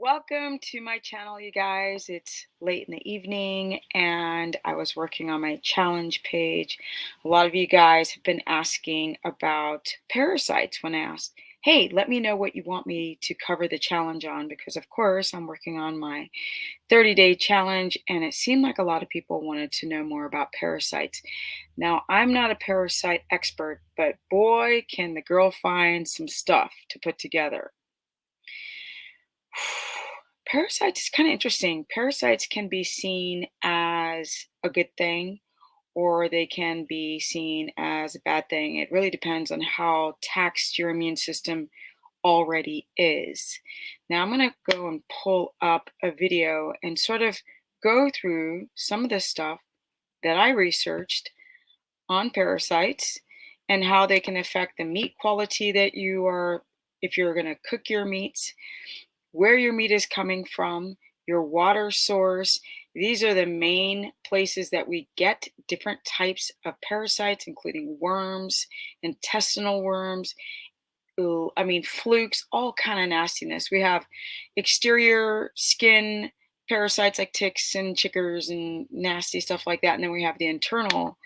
Welcome to my channel, you guys. It's late in the evening and I was working on my challenge page. A lot of you guys have been asking about parasites when I asked, hey, let me know what you want me to cover the challenge on, because of course I'm working on my 30-day challenge and it seemed like a lot of people wanted to know more about parasites. Now, I'm not a parasite expert, but boy, can the girl find some stuff to put together. Parasites is kind of interesting. Parasites can be seen as a good thing or they can be seen as a bad thing. It really depends on how taxed your immune system already is. Now, I'm going to go and pull up a video and sort of go through some of the stuff that I researched on parasites and how they can affect the meat quality that you are, if you're going to cook your meats, where your meat is coming from, your water source. These are the main places that we get different types of parasites, including worms, intestinal worms, flukes, all kind of nastiness. We have exterior skin parasites like ticks and chiggers and nasty stuff like that. And then we have the internal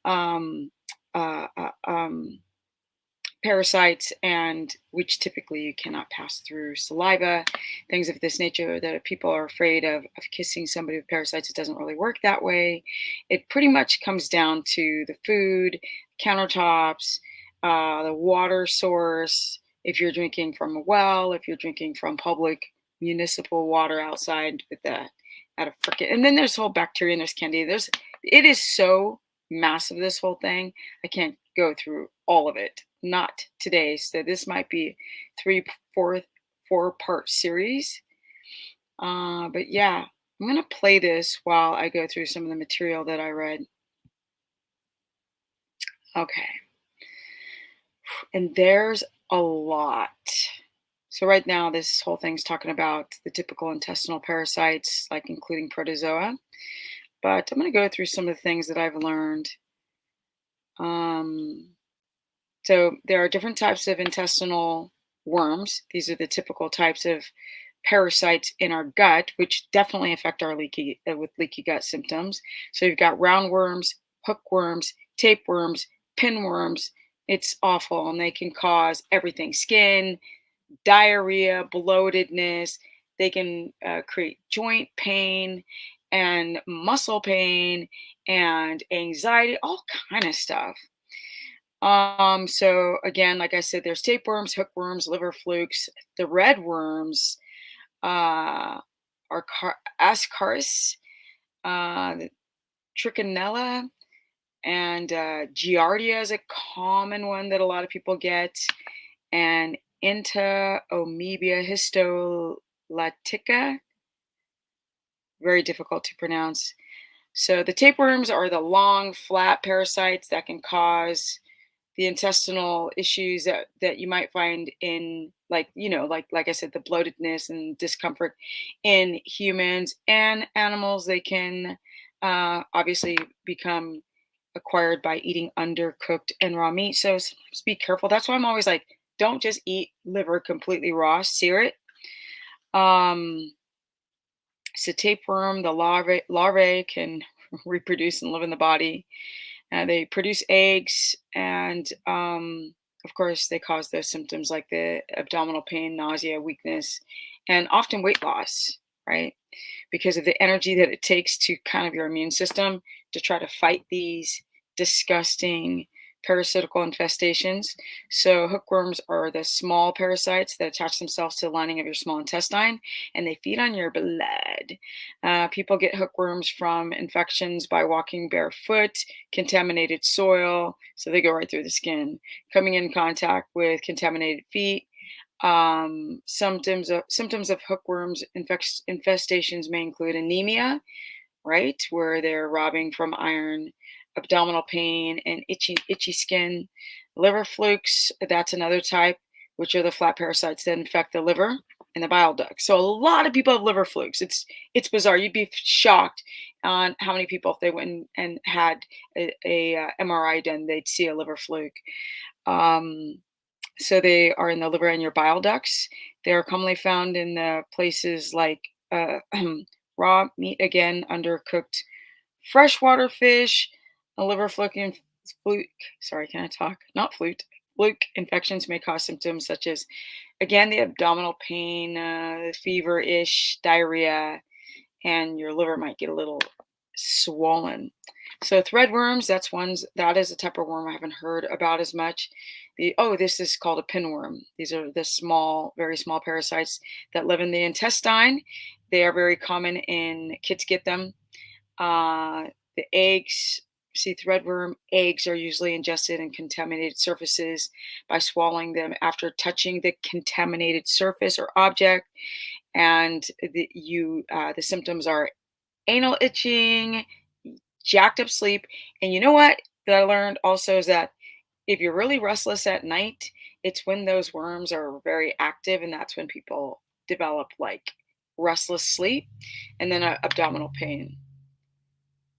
um, uh, uh, um, parasites, and which typically you cannot pass through saliva, things of this nature that people are afraid of kissing somebody with parasites. It doesn't really work that way. It pretty much comes down to the food, countertops, the water source, if you're drinking from a well, if you're drinking from public municipal water outside with that out of frickin', and then there's whole bacteria and there's candida. It is so massive, this whole thing. I can't go through all of it, not today. So this might be four-part series. But yeah, I'm gonna play this while I go through some of the material that I read. Okay, and there's a lot. So right now, this whole thing's talking about the typical intestinal parasites, like including protozoa. But I'm going to go through some of the things that I've learned. So there are different types of intestinal worms. These are the typical types of parasites in our gut, which definitely affect our leaky gut symptoms. So you've got roundworms, hookworms, tapeworms, pinworms. It's awful, and they can cause everything: skin, diarrhea, bloatedness. They can create joint pain and muscle pain and anxiety, all kind of stuff. So again, like I said, there's tapeworms, hookworms, liver flukes, the red worms, are ascaris, the trichinella, and giardia is a common one that a lot of people get, and Entamoeba histolytica, very difficult to pronounce. So the tapeworms are the long, flat parasites that can cause the intestinal issues that you might find in, like I said, the bloatedness and discomfort in humans and animals. They can obviously become acquired by eating undercooked and raw meat. So sometimes be careful. That's why I'm always like, don't just eat liver completely raw, sear it. So tapeworm, the larvae can reproduce and live in the body. They produce eggs, and of course, they cause those symptoms like the abdominal pain, nausea, weakness, and often weight loss, right? Because of the energy that it takes to kind of your immune system to try to fight these disgusting parasitical infestations. So hookworms are the small parasites that attach themselves to the lining of your small intestine, and they feed on your blood. People get hookworms from infections by walking barefoot, contaminated soil, so they go right through the skin, coming in contact with contaminated feet. Symptoms of hookworms infestations may include anemia, right, where they're robbing from iron, abdominal pain, and itchy skin. Liver flukes, that's another type, which are the flat parasites that infect the liver and the bile duct. So a lot of people have liver flukes. It's bizarre. You'd be shocked on how many people, if they went and had a MRI done, they'd see a liver fluke. So they are in the liver and your bile ducts. They are commonly found in the places like raw meat, again, undercooked freshwater fish, a liver fluke, sorry, can I talk? Not flute. Fluke infections may cause symptoms such as, again, the abdominal pain, fever-ish, diarrhea, and your liver might get a little swollen. So threadworms, that is a type of worm I haven't heard about as much. This is called a pinworm. These are the small, very small parasites that live in the intestine. They are very common in kids get them. The eggs, see, threadworm eggs are usually ingested in contaminated surfaces by swallowing them after touching the contaminated surface or object. And the symptoms are anal itching, jacked up sleep. And you know what that I learned also is that if you're really restless at night, it's when those worms are very active, and that's when people develop like restless sleep and then abdominal pain.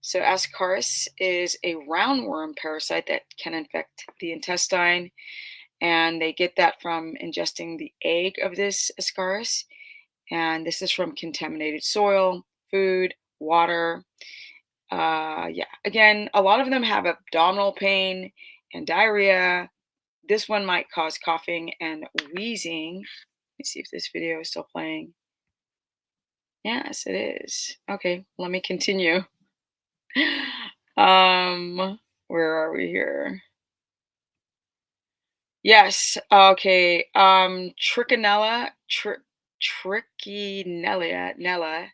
So Ascaris is a roundworm parasite that can infect the intestine, and they get that from ingesting the egg of this Ascaris. And this is from contaminated soil, food, water. Yeah, again, a lot of them have abdominal pain and diarrhea. This one might cause coughing and wheezing. Let me see if this video is still playing. Yes, it is. Okay, let me continue. Where are we here? Yes. Okay. Trichinella, Nella,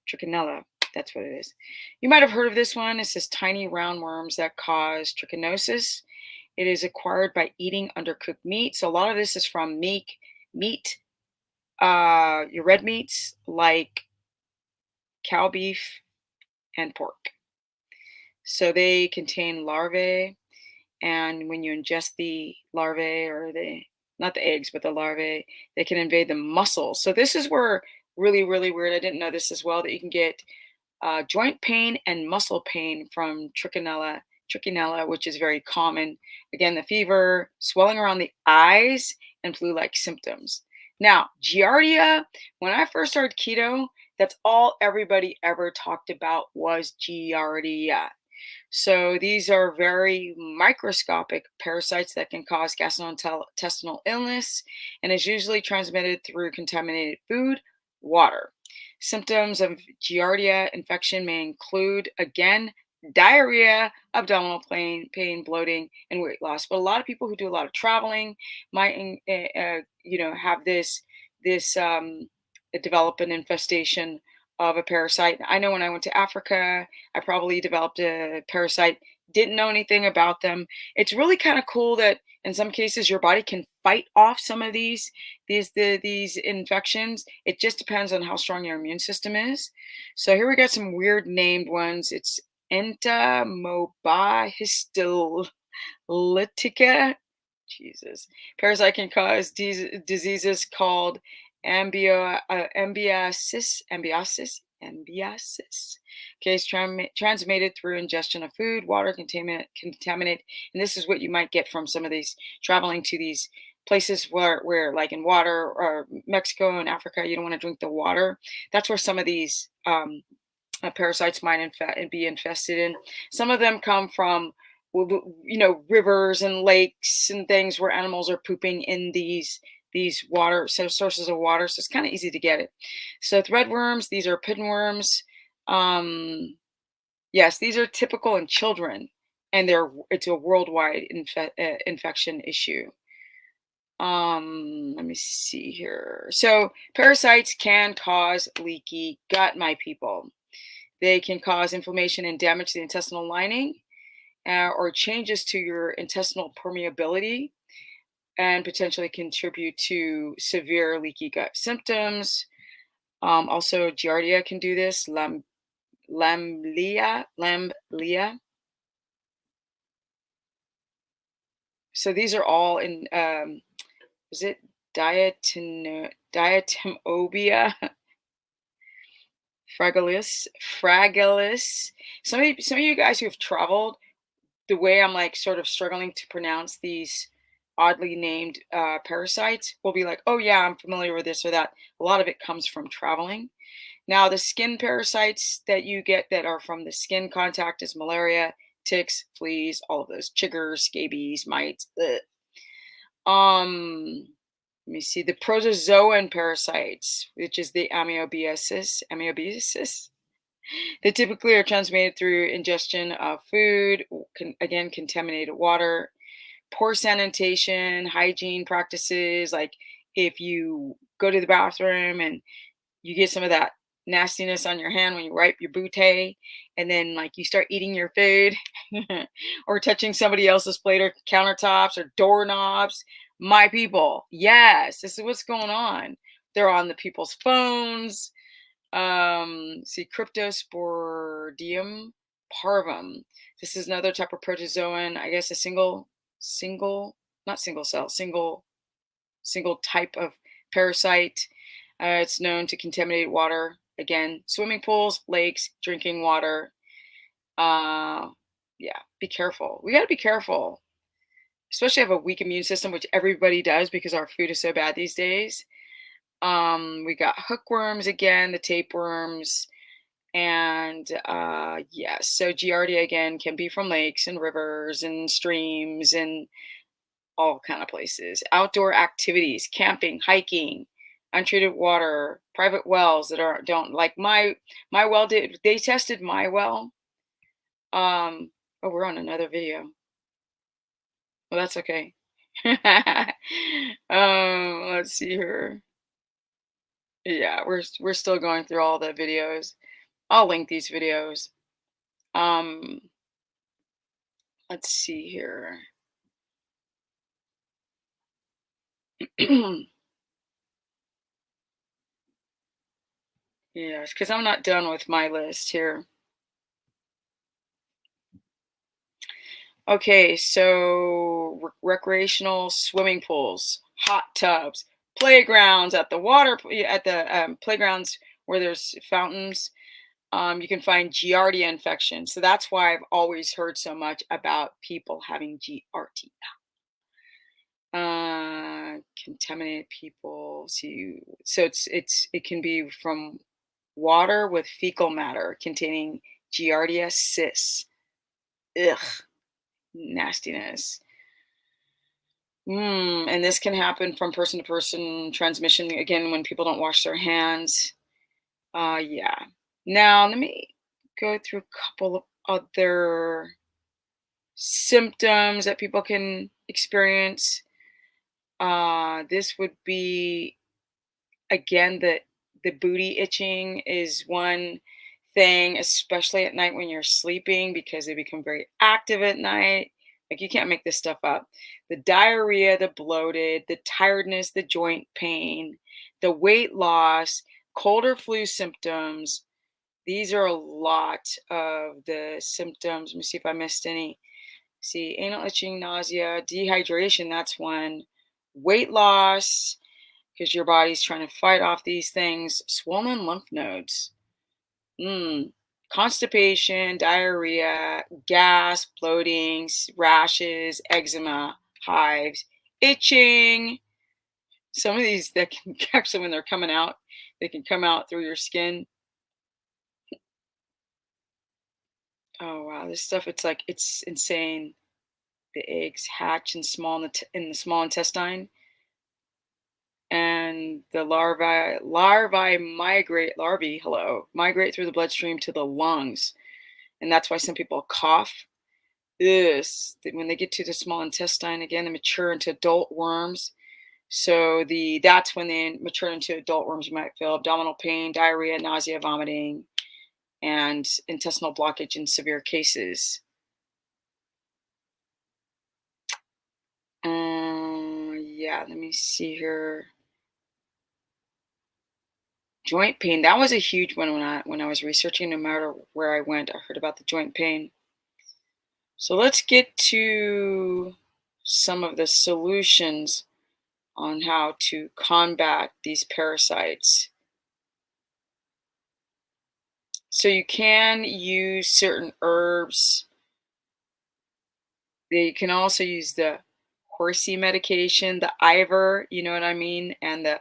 trichinella. That's what it is. You might have heard of this one. It says tiny roundworms that cause trichinosis. It is acquired by eating undercooked meat. So a lot of this is from meat, your red meats like cow beef and pork. So they contain larvae, and when you ingest the larvae or not the eggs, but the larvae, they can invade the muscles. So this is where really, really weird. I didn't know this as well, that you can get joint pain and muscle pain from trichinella, which is very common. Again, the fever, swelling around the eyes, and flu-like symptoms. Now, giardia, when I first started keto, that's all everybody ever talked about was giardia. So these are very microscopic parasites that can cause gastrointestinal illness and is usually transmitted through contaminated food, water. Symptoms of giardia infection may include, again, diarrhea, abdominal pain, bloating, and weight loss. But a lot of people who do a lot of traveling might, have this develop an infestation of a parasite. I know when I went to Africa, I probably developed a parasite, didn't know anything about them. It's really kind of cool that in some cases your body can fight off some of these infections. It just depends on how strong your immune system is. So here we got some weird named ones. It's Entamoeba Jesus. Parasite can cause diseases called ambiasis. Okay, it's transmitted through ingestion of food, water, contaminate, and this is what you might get from some of these traveling to these places where like in water or Mexico and Africa, you don't want to drink the water. That's where some of these parasites might be infested in. Some of them come from rivers and lakes and things where animals are pooping in these water sources of water, so it's kind of easy to get it. So threadworms, these are pinworms. Yes, these are typical in children, and it's a worldwide infection issue. Let me see here. So parasites can cause leaky gut, my people. They can cause inflammation and damage to the intestinal lining, or changes to your intestinal permeability, and potentially contribute to severe leaky gut symptoms. Also, giardia can do this. Lamblia. So these are all in. Is it Diatomobia fragilis? Some of you guys who have traveled, the way I'm like sort of struggling to pronounce these oddly named parasites, we'll be like, oh yeah, I'm familiar with this or that. A lot of it comes from traveling. Now, the skin parasites that you get that are from the skin contact is malaria, ticks, fleas, all of those, chiggers, scabies, mites. Ugh. Let me see the protozoan parasites, which is the amoebiasis. They typically are transmitted through ingestion of food, again, contaminated water, poor sanitation, hygiene practices. Like if you go to the bathroom and you get some of that nastiness on your hand when you wipe your bootay, and then like you start eating your food or touching somebody else's plate or countertops or doorknobs. My people, yes, this is what's going on. They're on the people's phones. See, Cryptosporidium parvum. This is another type of protozoan. I guess a single, not single cell, single type of parasite. It's known to contaminate water. Again, swimming pools, lakes, drinking water. Yeah, be careful. We got to be careful, especially have a weak immune system, which everybody does because our food is so bad these days. We got hookworms again, the tapeworms, and yes, so Giardia again can be from lakes and rivers and streams and all kind of places. Outdoor activities, camping, hiking, untreated water, private wells that don't like my well did they tested my well. Oh, we're on another video. Well, that's okay. Let's see here. Yeah, we're still going through all the videos. I'll link these videos. Um, let's see here. Yes, because I'm not done with my list here. Okay, so recreational swimming pools, hot tubs, playgrounds at the playgrounds where there's fountains. You can find Giardia infection. So that's why I've always heard so much about people having Giardia. Contaminated people. See, so it can be from water with fecal matter containing Giardia cis. Ugh, nastiness. And this can happen from person to person transmission again when people don't wash their hands. Yeah. Now let me go through a couple of other symptoms that people can experience. This would be again the booty itching is one thing, especially at night when you're sleeping because they become very active at night. Like you can't make this stuff up. The diarrhea, the bloated, the tiredness, the joint pain, the weight loss, cold or flu symptoms. These are a lot of the symptoms. Let me see if I missed any. See, anal itching, nausea, dehydration, that's one. Weight loss, because your body's trying to fight off these things. Swollen lymph nodes. Constipation, diarrhea, gas, bloating, rashes, eczema, hives, itching. Some of these that can actually, when they're coming out, they can come out through your skin. Oh wow, this stuff, it's insane. The eggs hatch in in the small intestine, and the larvae migrate through the bloodstream to the lungs, and that's why some people cough. This when they get to the small intestine again, they mature into adult worms. So that's when they mature into adult worms. You might feel abdominal pain, diarrhea, nausea, vomiting, and intestinal blockage in severe cases. Yeah, let me see here. Joint pain. That was a huge one when I was researching. No matter where I went, I heard about the joint pain. So let's get to some of the solutions on how to combat these parasites. So you can use certain herbs. You can also use the horsey medication, the Ivor, you know what I mean, and the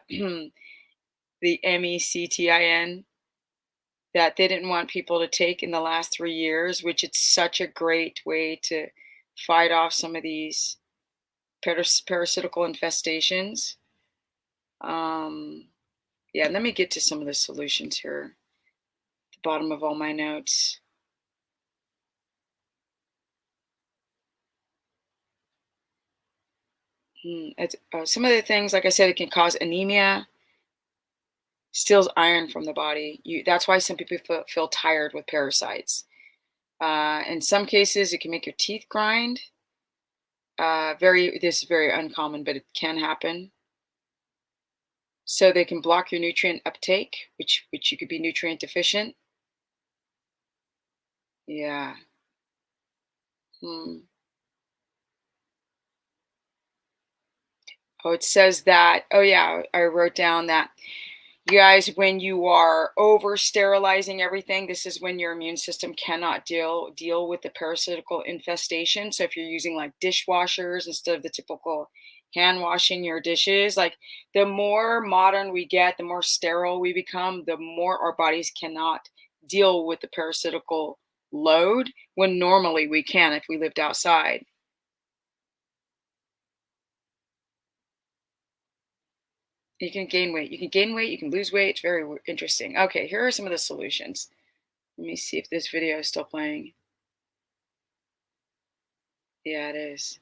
the MECTIN that they didn't want people to take in the last 3 years, which it's such a great way to fight off some of these parasitical infestations. Um, yeah, let me get to some of the solutions here. At the bottom of all my notes. Some of the things, like I said, it can cause anemia, steals iron from the body. That's why some people feel tired with parasites. In some cases, it can make your teeth grind. This is very uncommon, but it can happen. So they can block your nutrient uptake, which you could be nutrient deficient. Yeah. Hmm. Oh, it says that. Oh, yeah. I wrote down that you guys, when you are over sterilizing everything, this is when your immune system cannot deal with the parasitical infestation. So if you're using like dishwashers instead of the typical hand washing your dishes, like the more modern we get, the more sterile we become, the more our bodies cannot deal with the parasitical load when normally we can if we lived outside. You can gain weight. You can gain weight. You can lose weight. It's very interesting. Okay, here are some of the solutions. Let me see if this video is still playing. Yeah, it is.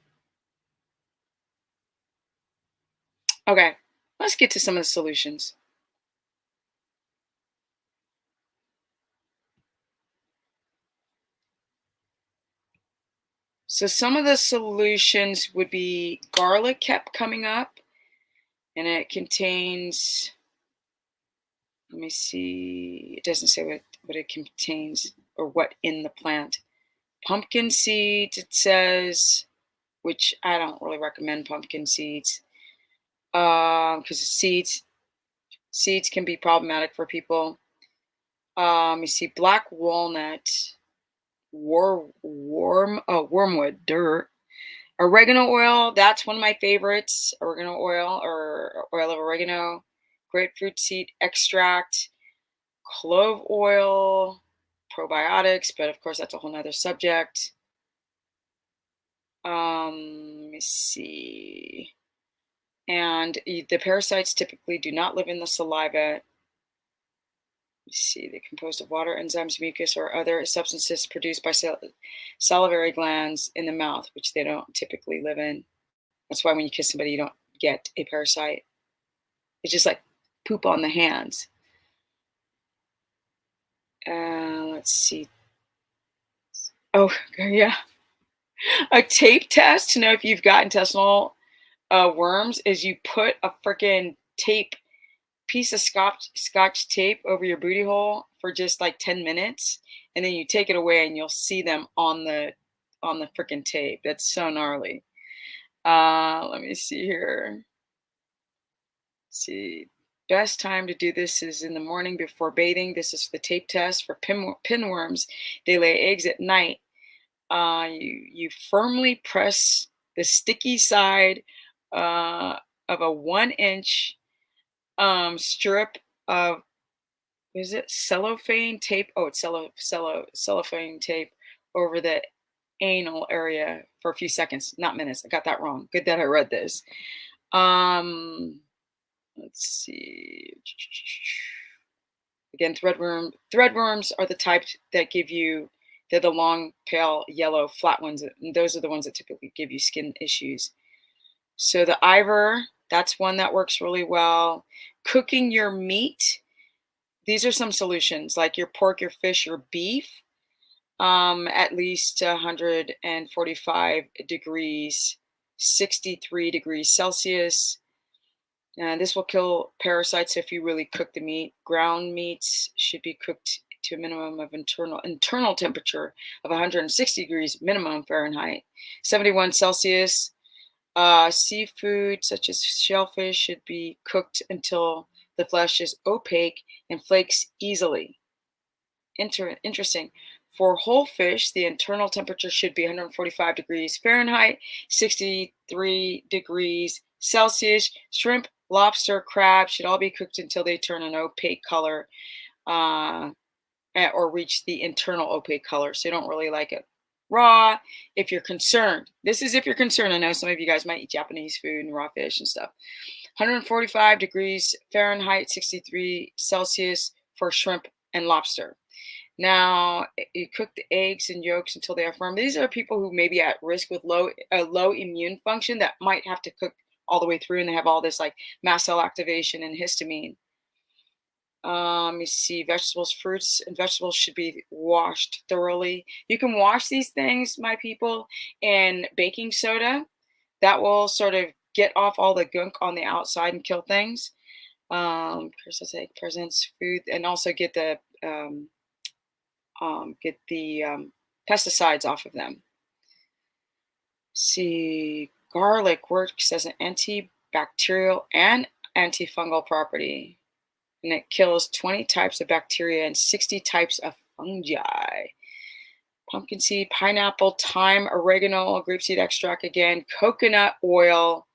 Okay, let's get to some of the solutions. So some of the solutions would be garlic kept coming up, and it contains, let me see, it doesn't say what it contains or what in the plant. Pumpkin seeds, it says, which I don't really recommend pumpkin seeds because seeds can be problematic for people. You see black walnut, wormwood, dirt, oregano oil. That's one of my favorites. Oregano oil or oil of oregano, grapefruit seed extract, clove oil, probiotics. But of course, that's a whole nother subject. Let me see. And the parasites typically do not live in the saliva. See, they're composed of water, enzymes, mucus, or other substances produced by salivary glands in the mouth, which they don't typically live in. That's why when you kiss somebody, you don't get a parasite. It's just like poop on the hands. Let's see. Oh, yeah. A tape test to know if you've got intestinal worms is you put a freaking piece of scotch tape over your booty hole for just like 10 minutes, and then you take it away and you'll see them on the freaking tape. That's so gnarly. Let me see here. Let's see. Best time to do this is in the morning before bathing. This is the tape test for pinworms. They lay eggs at night. You firmly press the sticky side of a 1-inch strip of, is it cellophane tape? Oh, it's cellophane tape over the anal area for a few seconds, not minutes. I got that wrong. Good that I read this. Let's see. Again, threadworms are the type that give you, they're the long, pale, yellow, flat ones. And those are the ones that typically give you skin issues. So the Ivor, that's one that works really well. Cooking your meat. These are some solutions, like your pork, your fish, your beef, at least 145 degrees, 63 degrees Celsius. This will kill parasites if you really cook the meat. Ground meats should be cooked to a minimum of internal temperature of 160 degrees minimum Fahrenheit, 71 Celsius. Seafood such as shellfish should be cooked until the flesh is opaque and flakes easily. Interesting. For whole fish, the internal temperature should be 145 degrees Fahrenheit, 63 degrees Celsius. Shrimp, lobster, crab should all be cooked until they turn an opaque color, uh, or reach the internal opaque color. So you don't really like it raw if you're concerned. This is if you're concerned. I know some of you guys might eat Japanese food and raw fish and stuff. 145 degrees Fahrenheit, 63 Celsius for shrimp and lobster. Now, you cook the eggs and yolks until they are firm. These are people who may be at risk with low immune function that might have to cook all the way through, and they have all this like mast cell activation and histamine. You see, vegetables, fruits, and vegetables should be washed thoroughly. You can wash these things, my people, in baking soda. That will sort of get off all the gunk on the outside and kill things. Presents food, and also get the pesticides off of them. See, garlic works as an antibacterial and antifungal property, and it kills 20 types of bacteria and 60 types of fungi. Pumpkin seed, pineapple, thyme, oregano, grapeseed extract again, coconut oil,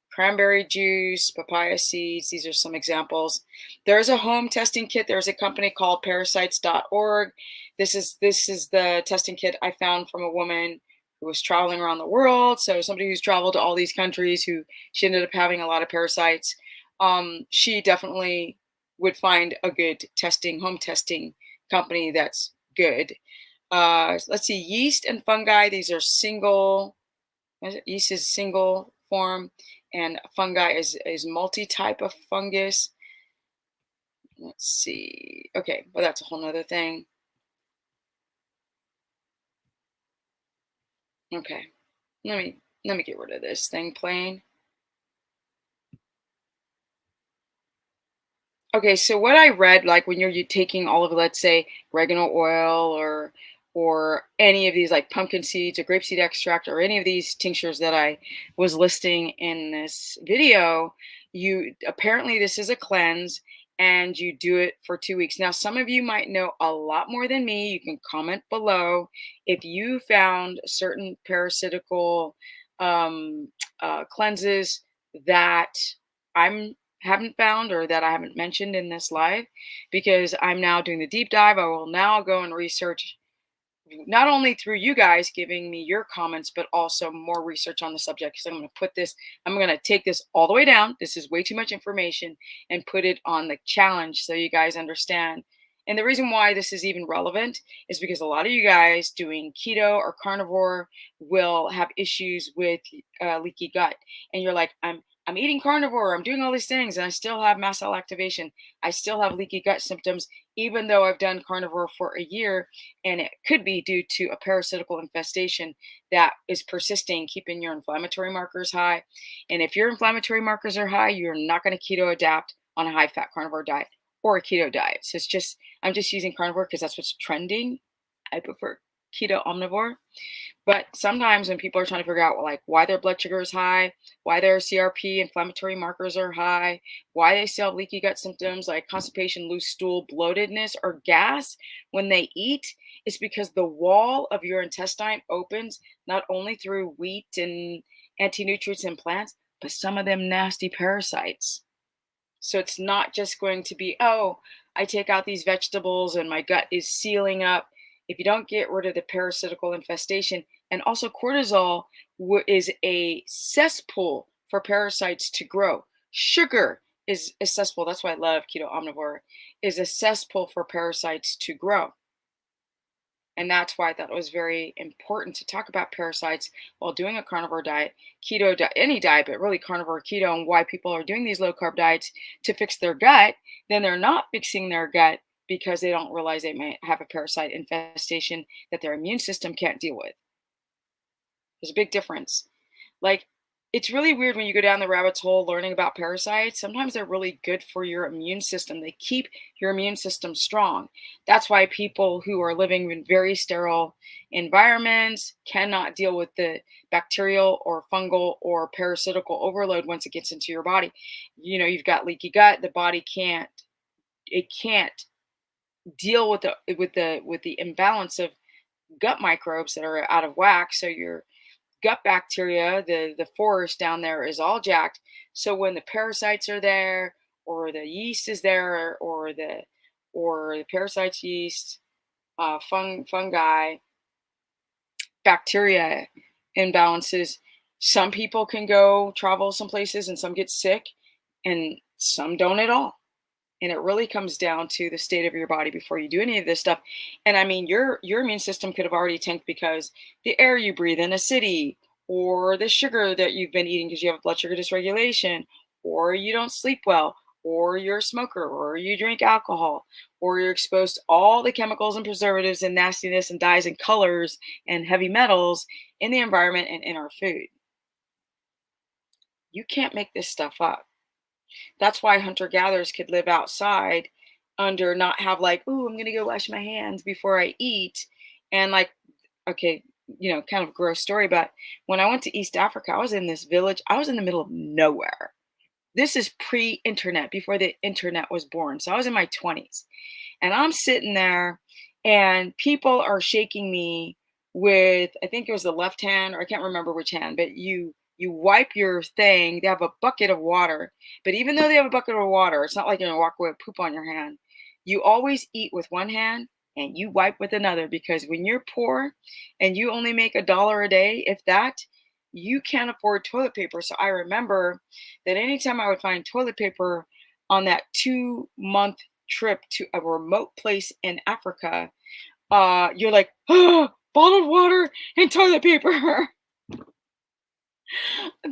cranberry juice, papaya seeds. These are some examples. There's a home testing kit. There's a company called parasites.org. This is the testing kit I found from a woman who was traveling around the world. So somebody who's traveled to all these countries, who she ended up having a lot of parasites. She definitely would find a good home testing company that's good. Let's see, yeast and fungi. These are single. Yeast is single form, and fungi is multi-type of fungus. Let's see. Okay, well, that's a whole nother thing. Okay, let me get rid of this thing plain. Okay, so what I read, like when you're taking all of, let's say, oregano oil or any of these like pumpkin seeds or grapeseed extract or any of these tinctures that I was listing in this video, you apparently this is a cleanse and you do it for 2 weeks. Now, some of you might know a lot more than me. You can comment below if you found certain parasitical cleanses that I'm haven't found or that I haven't mentioned in this live, because I'm now doing the deep dive. I will now go and research, not only through you guys giving me your comments, but also more research on the subject. Because I'm going to take this all the way down. This is way too much information, and put it on the challenge so you guys understand. And the reason why this is even relevant is because a lot of you guys doing keto or carnivore will have issues with leaky gut. And you're like, I'm eating carnivore, I'm doing all these things, and I still have mast cell activation. I still have leaky gut symptoms, even though I've done carnivore for a year. And it could be due to a parasitical infestation that is persisting, keeping your inflammatory markers high. And if your inflammatory markers are high, you're not going to keto adapt on a high fat carnivore diet or a keto diet. So I'm just using carnivore because that's what's trending. I prefer keto omnivore. But sometimes when people are trying to figure out like why their blood sugar is high, why their CRP inflammatory markers are high, why they still have leaky gut symptoms like constipation, loose stool, bloatedness, or gas when they eat, it's because the wall of your intestine opens not only through wheat and anti-nutrients and plants, but some of them nasty parasites. So it's not just going to be, oh, I take out these vegetables and my gut is sealing up. If you don't get rid of the parasitical infestation, and also cortisol is a cesspool for parasites to grow. Sugar is a cesspool. That's why I love keto omnivore, is a cesspool for parasites to grow. And that's why I thought it was very important to talk about parasites while doing a carnivore diet, keto diet, any diet, but really carnivore keto, and why people are doing these low carb diets to fix their gut. Then they're not fixing their gut because they don't realize they might have a parasite infestation that their immune system can't deal with. There's a big difference. Like, it's really weird when you go down the rabbit hole learning about parasites. Sometimes they're really good for your immune system. They keep your immune system strong. That's why people who are living in very sterile environments cannot deal with the bacterial or fungal or parasitical overload once it gets into your body. You know, you've got leaky gut. The body can't deal with the imbalance of gut microbes that are out of whack. So your gut bacteria, the forest down there is all jacked. So when the parasites are there, or the yeast is there, or the parasites, yeast, fungi, bacteria imbalances, some people can go travel some places and some get sick and some don't at all. And it really comes down to the state of your body before you do any of this stuff. And I mean, your immune system could have already tanked because the air you breathe in a city, or the sugar that you've been eating because you have blood sugar dysregulation, or you don't sleep well, or you're a smoker, or you drink alcohol, or you're exposed to all the chemicals and preservatives and nastiness and dyes and colors and heavy metals in the environment and in our food. You can't make this stuff up. That's why hunter gatherers could live outside under, not have like, "Ooh, I'm gonna go wash my hands before I eat." And like, okay, kind of gross story, but when I went to East Africa, I was in this village. I was in the middle of nowhere. This is pre-internet, before the internet was born. So I was in my 20s. And I'm sitting there and people are shaking me with, I think it was the left hand, or I can't remember which hand, but you wipe your thing. They have a bucket of water. But even though they have a bucket of water, it's not like you're gonna walk away with poop on your hand. You always eat with one hand and you wipe with another, because when you're poor and you only make $1 a day, if that, you can't afford toilet paper. So I remember that anytime I would find toilet paper on that 2 month trip to a remote place in Africa, you're like, oh, bottled water and toilet paper.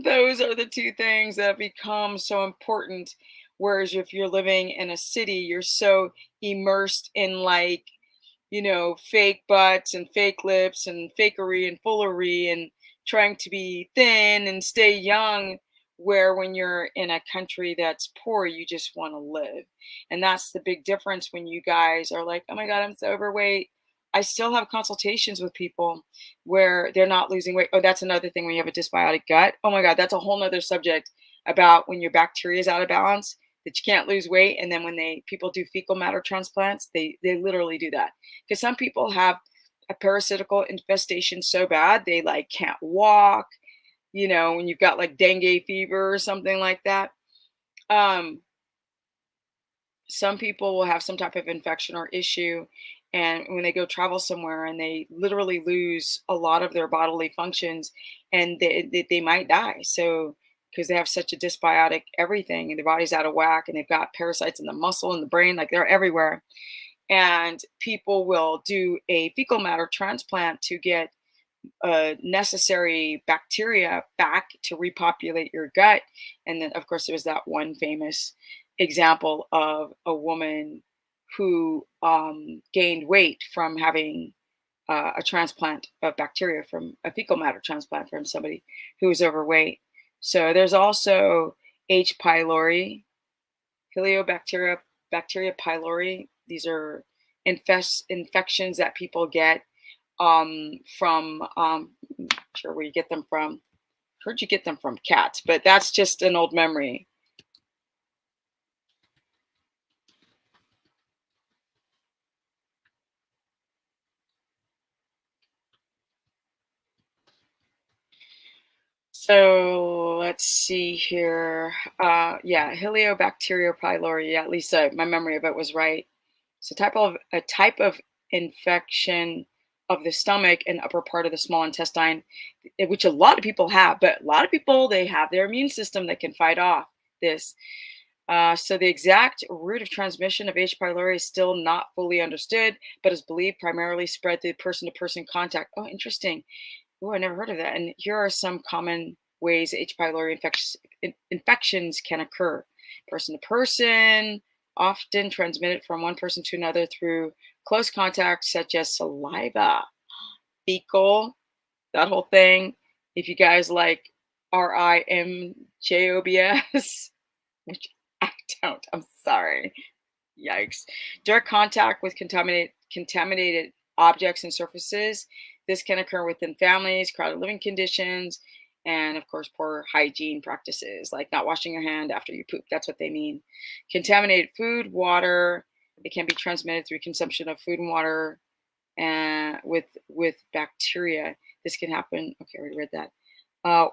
Those are the two things that become so important. Whereas if you're living in a city, you're so immersed in, like, fake butts and fake lips and fakery and foolery and trying to be thin and stay young. Where when you're in a country that's poor, you just want to live. And that's the big difference when you guys are like, oh my God, I'm so overweight. I still have consultations with people where they're not losing weight. Oh, that's another thing when you have a dysbiotic gut. Oh my God, that's a whole nother subject, about when your bacteria is out of balance, that you can't lose weight. And then when people do fecal matter transplants, they literally do that. Because some people have a parasitical infestation so bad they like can't walk, when you've got like dengue fever or something like that. Um, some people will have some type of infection or issue, and when they go travel somewhere and they literally lose a lot of their bodily functions, and they might die. So because they have such a dysbiotic everything and their body's out of whack, and they've got parasites in the muscle and the brain, like they're everywhere. And people will do a fecal matter transplant to get necessary bacteria back to repopulate your gut. And then, of course, there was that one famous example of a woman who gained weight from having a transplant of bacteria, from a fecal matter transplant from somebody who was overweight. So there's also H. pylori, Heliobacteria, bacteria pylori. These are infections that people get from, sure where you get them from. Heard you get them from cats, but that's just an old memory. So let's see here. Yeah, Heliobacteria pylori. Yeah, at least my memory of it was right. So a type of infection of the stomach and upper part of the small intestine, which a lot of people have, but a lot of people, they have their immune system that can fight off this. So the exact route of transmission of H. pylori is still not fully understood, but is believed primarily spread through person-to-person contact. Oh, interesting. Oh, I never heard of that. And here are some common ways H. pylori infections can occur. Person to person, often transmitted from one person to another through close contact, such as saliva, fecal, that whole thing. If you guys like RIMJOBS, which I don't, I'm sorry. Yikes. Direct contact with contaminated objects and surfaces. This can occur within families, crowded living conditions, and of course, poor hygiene practices, like not washing your hand after you poop. That's what they mean. Contaminated food, water. It can be transmitted through consumption of food and water. and with bacteria. This can happen. Okay, I already read that.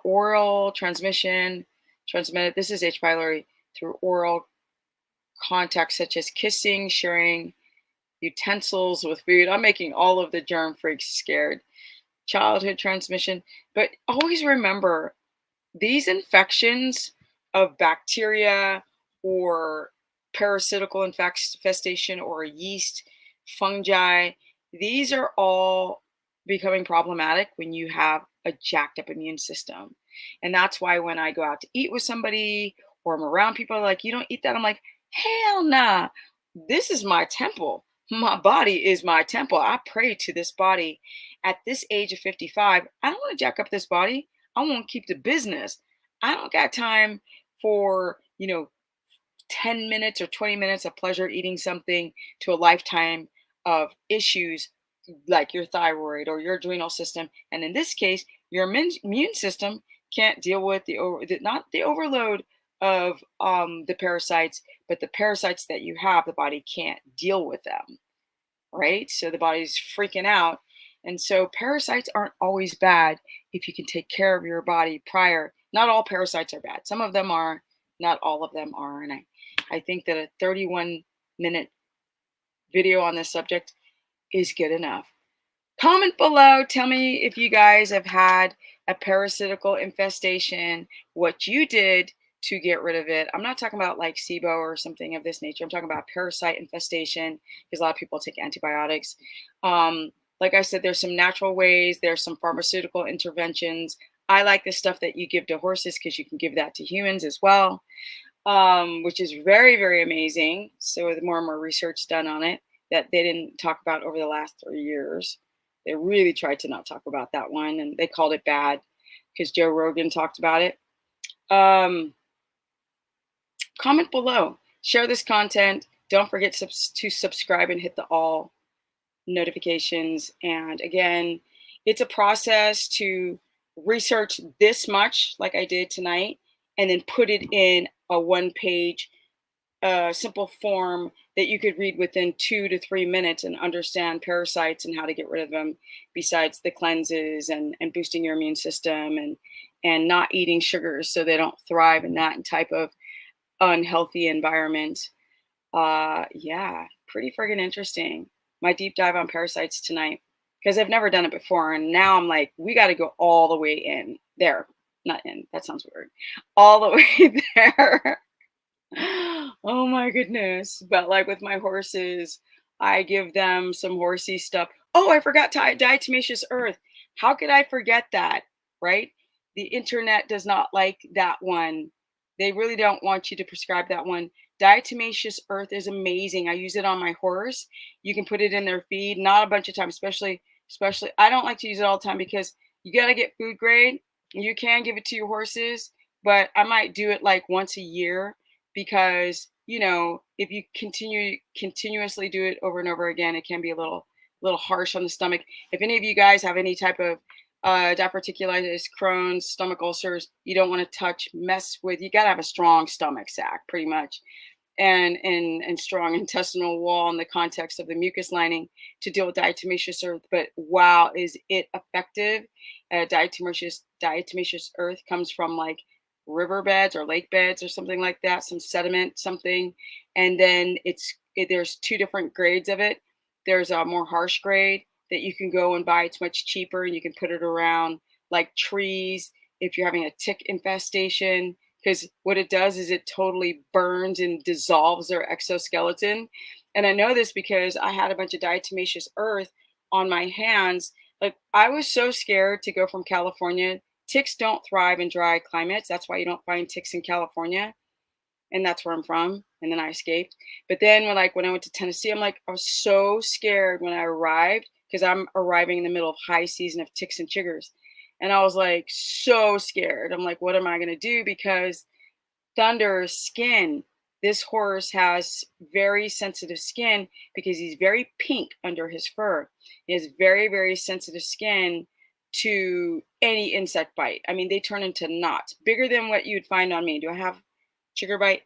Oral transmission, transmitted. This is H. pylori through oral contact, such as kissing, sharing utensils with food. I'm making all of the germ freaks scared. Childhood transmission. But always remember, these infections of bacteria or parasitical infestation or yeast, fungi, these are all becoming problematic when you have a jacked up immune system. And that's why when I go out to eat with somebody or I'm around people like, you don't eat that, I'm like, hell nah. This is my temple. My body is my temple. I pray to this body. At this age of 55, I don't want to jack up this body. I want to keep the business. I don't got time for, 10 minutes or 20 minutes of pleasure eating something to a lifetime of issues like your thyroid or your adrenal system. And in this case, your immune system can't deal with not the overload of the parasites, but the parasites that you have, the body can't deal with them, right? So the body's freaking out. And so parasites aren't always bad if you can take care of your body prior. Not all parasites are bad. Some of them are, not all of them are. And I think that a 31-minute video on this subject is good enough. Comment below. Tell me if you guys have had a parasitical infestation, what you did to get rid of it. I'm not talking about like SIBO or something of this nature. I'm talking about parasite infestation because a lot of people take antibiotics. Like I said, there's some natural ways. There's some pharmaceutical interventions. I like the stuff that you give to horses because you can give that to humans as well, which is very, very amazing. So the more and more research done on it that they didn't talk about over the last 3 years. They really tried to not talk about that one, and they called it bad because Joe Rogan talked about it. Comment below. Share this content. Don't forget to subscribe and hit the all notifications. And again, it's a process to research this much like I did tonight and then put it in a one-page simple form that you could read within 2 to 3 minutes and understand parasites and how to get rid of them, besides the cleanses and boosting your immune system and not eating sugars so they don't thrive in that type of unhealthy environment. Yeah, pretty friggin' interesting. My deep dive on parasites tonight, because I've never done it before. And now I'm like, we got to go all the way in there. Not in, that sounds weird. All the way there. Oh my goodness. But like with my horses, I give them some horsey stuff. Oh, I forgot Diatomaceous Earth. How could I forget that? Right? The internet does not like that one. They really don't want you to prescribe that one. Diatomaceous Earth is amazing. I use it on my horse. You can put it in their feed, not a bunch of times, especially I don't like to use it all the time because you got to get food grade. You can give it to your horses, but I might do it like once a year because if you continuously do it over and over again, it can be a little harsh on the stomach. If any of you guys have any type of diverticulitis, Crohn's, stomach ulcers, you don't want to mess with. You got to have a strong stomach sac, pretty much, and strong intestinal wall in the context of the mucus lining to deal with diatomaceous earth. But wow, is it effective? Diatomaceous earth comes from like riverbeds or lake beds or something like that, some sediment, something. And then there's 2 different grades of it. There's a more harsh grade that you can go and buy. It's much cheaper, and you can put it around like trees if you're having a tick infestation, because what it does is it totally burns and dissolves their exoskeleton. And I know this because I had a bunch of diatomaceous earth on my hands. Like, I was so scared to go from California. Ticks don't thrive in dry climates. That's why you don't find ticks in California. And that's where I'm from. And then I escaped. But then when I went to Tennessee, I was so scared when I arrived, because I'm arriving in the middle of high season of ticks and chiggers. And I was like, so scared. I'm like, what am I going to do? Because Thunder's skin, this horse has very sensitive skin because he's very pink under his fur. He has very, very sensitive skin to any insect bite. I mean, they turn into knots bigger than what you'd find on me. Do I have chigger bite?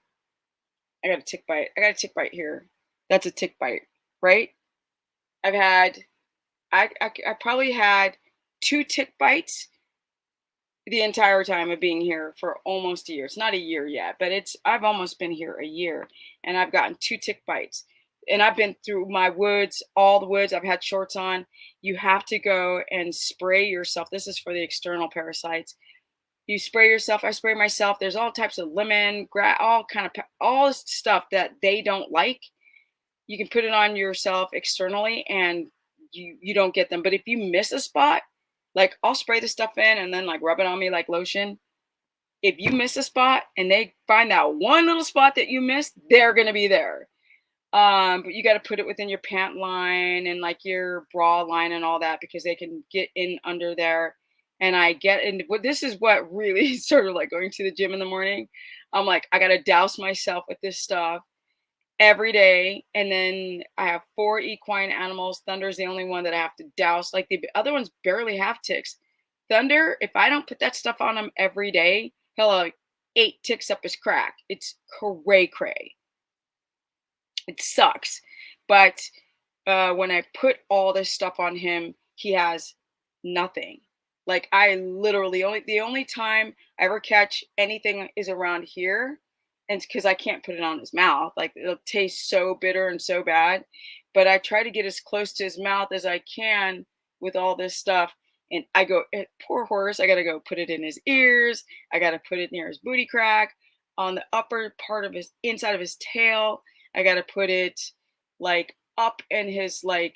I got a tick bite. I got a tick bite here. That's a tick bite, right? I've had I probably had 2 tick bites the entire time of being here for almost a year. It's not a year yet, but I've almost been here a year, and I've gotten 2 tick bites. And I've been through my woods, all the woods. I've had shorts on. You have to go and spray yourself. This is for the external parasites. You spray yourself. I spray myself. There's all types of lemon, all kind of all this stuff that they don't like. You can put it on yourself externally, and you don't get them. But if you miss a spot, like I'll spray the stuff in and then like rub it on me like lotion. If you miss a spot and they find that one little spot that you missed, they're gonna be there. But you got to put it within your pant line and like your bra line and all that, because they can get in under there. And I get in. What this is what really sort of like going to the gym in the morning. I'm like, I got to douse myself with this stuff every day. And then I have 4 equine animals. Thunder's the only one that I have to douse. Like the other ones barely have ticks. Thunder, if I don't put that stuff on him every day, he'll have like 8 ticks up his crack. It's cray cray. It sucks. But when I put all this stuff on him, he has nothing. Like I literally the only time I ever catch anything is around here, and because I can't put it on his mouth, like it'll taste so bitter and so bad. But I try to get as close to his mouth as I can with all this stuff. And I go, poor horse, I gotta go put it in his ears. I gotta put it near his booty crack, on the upper part of his inside of his tail. I gotta put it like up in his leg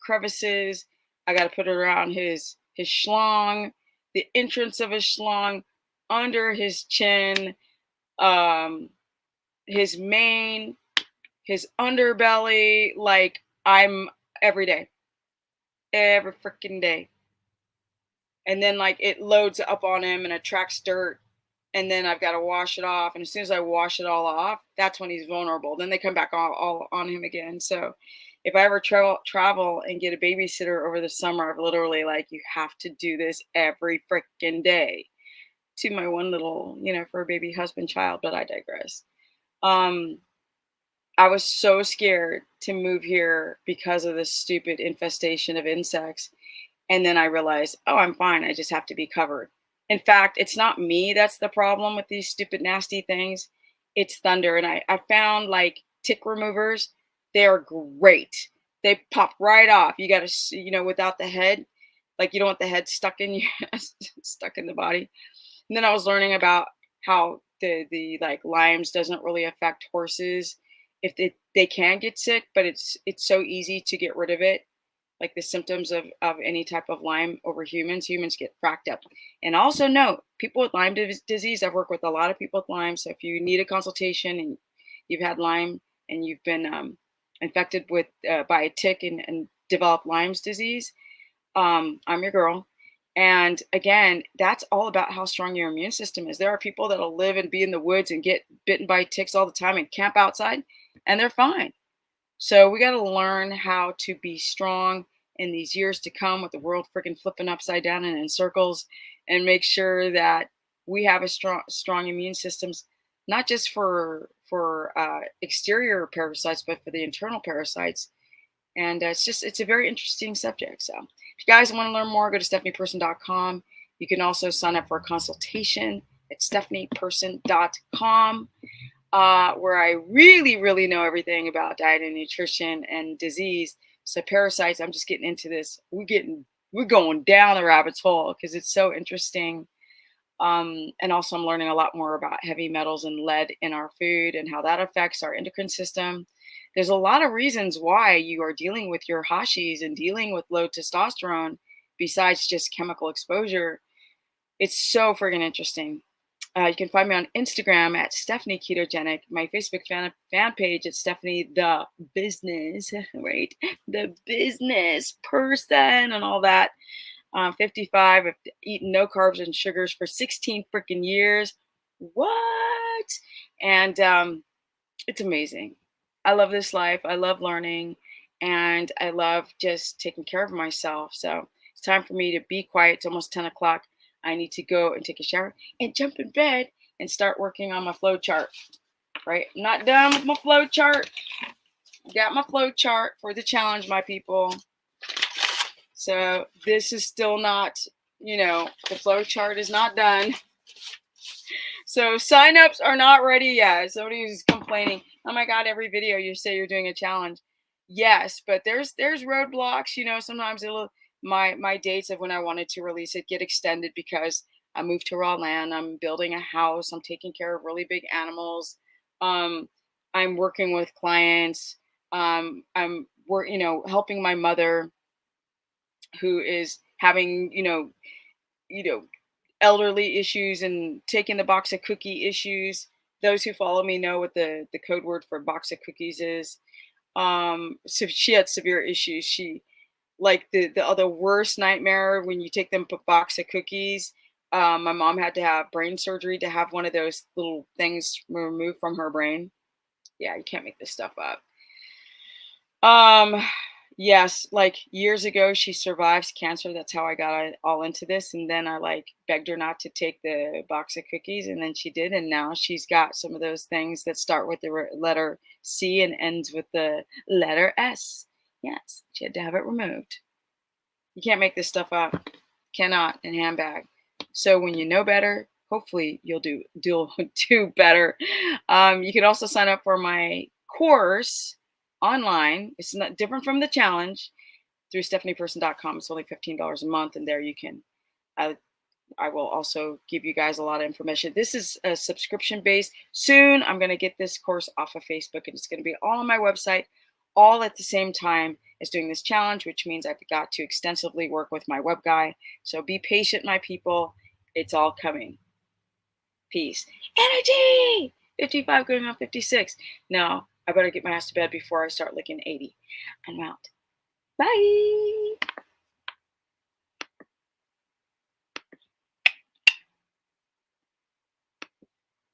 crevices. I gotta put it around his schlong, the entrance of his schlong, under his chin, his mane, his underbelly. Like I'm every day, every freaking day. And then like it loads up on him and attracts dirt, and then I've got to wash it off. And as soon as I wash it all off, that's when he's vulnerable. Then they come back all on him again. So if I ever travel and get a babysitter over the summer, I've literally like, you have to do this every freaking day, to my one little, for a baby husband child, but I digress. I was so scared to move here because of this stupid infestation of insects. And then I realized, oh, I'm fine. I just have to be covered. In fact, it's not me that's the problem with these stupid, nasty things. It's Thunder. And I found like tick removers. They're great. They pop right off. You got to, without the head, like you don't want the head stuck in stuck in the body. And then I was learning about how the like limes doesn't really affect horses. If they can get sick, but it's so easy to get rid of it. Like the symptoms of any type of Lyme over humans get fracked up. And also note, people with Lyme disease, I've worked with a lot of people with Lyme. So if you need a consultation and you've had Lyme and you've been infected with by a tick and developed Lyme's disease, I'm your girl. And again, that's all about how strong your immune system is. There are people that'll live and be in the woods and get bitten by ticks all the time and camp outside, and they're fine. So we got to learn how to be strong in these years to come, with the world freaking flipping upside down and in circles, and make sure that we have a strong immune systems, not just for exterior parasites, but for the internal parasites. And it's a very interesting subject. So if you guys want to learn more, go to stephanieperson.com. You can also sign up for a consultation at stephanieperson.com. Where I really, really know everything about diet and nutrition and disease. So parasites, I'm just getting into this. We're going down the rabbit's hole because it's so interesting. And also I'm learning a lot more about heavy metals and lead in our food and how that affects our endocrine system. There's a lot of reasons why you are dealing with your Hashis and dealing with low testosterone besides just chemical exposure. It's so friggin' interesting. You can find me on Instagram at Stephanie Ketogenic, my Facebook fan page at Stephanie the Business, right? The business person and all that. 55, I've eaten no carbs and sugars for 16 freaking years. What? And it's amazing. I love this life. I love learning, and I love just taking care of myself. So it's time for me to be quiet. It's almost 10 o'clock. I need to go and take a shower and jump in bed and start working on my flow chart. Right? I'm not done with my flow chart. Got my flow chart for the challenge, my people. So this is still not, the flow chart is not done. So signups are not ready yet. Somebody's complaining, oh my God, every video you say you're doing a challenge. Yes, but there's roadblocks, sometimes my dates of when I wanted to release it get extended because I moved to raw land, I'm building a house, I'm taking care of really big animals. Um, I'm working with clients. Helping my mother who is having, you know, elderly issues and taking the box of cookie issues. Those who follow me know what the code word for box of cookies is. So she had severe issues. She like the other worst nightmare when you take them a box of cookies. My mom had to have brain surgery to have one of those little things removed from her brain. Yeah, you can't make this stuff up. Um, yes, like years ago, she survived cancer. That's how I got all into this. And then I like begged her not to take the box of cookies, and then she did. And now she's got some of those things that start with the letter C and ends with the letter S. Yes, she had to have it removed. You can't make this stuff up. Cannot in handbag. So when you know better, hopefully you'll do do better. You can also sign up for my course online. It's not different from the challenge through stephanieperson.com. It's only $15 a month, and there you can. I will also give you guys a lot of information. This is a subscription based. Soon I'm going to get this course off of Facebook, and it's going to be all on my website, all at the same time as doing this challenge, which means I've got to extensively work with my web guy. So be patient, my people. It's all coming. Peace. Energy! 55 going on 56. Now, I better get my ass to bed before I start licking 80. I'm out. Bye.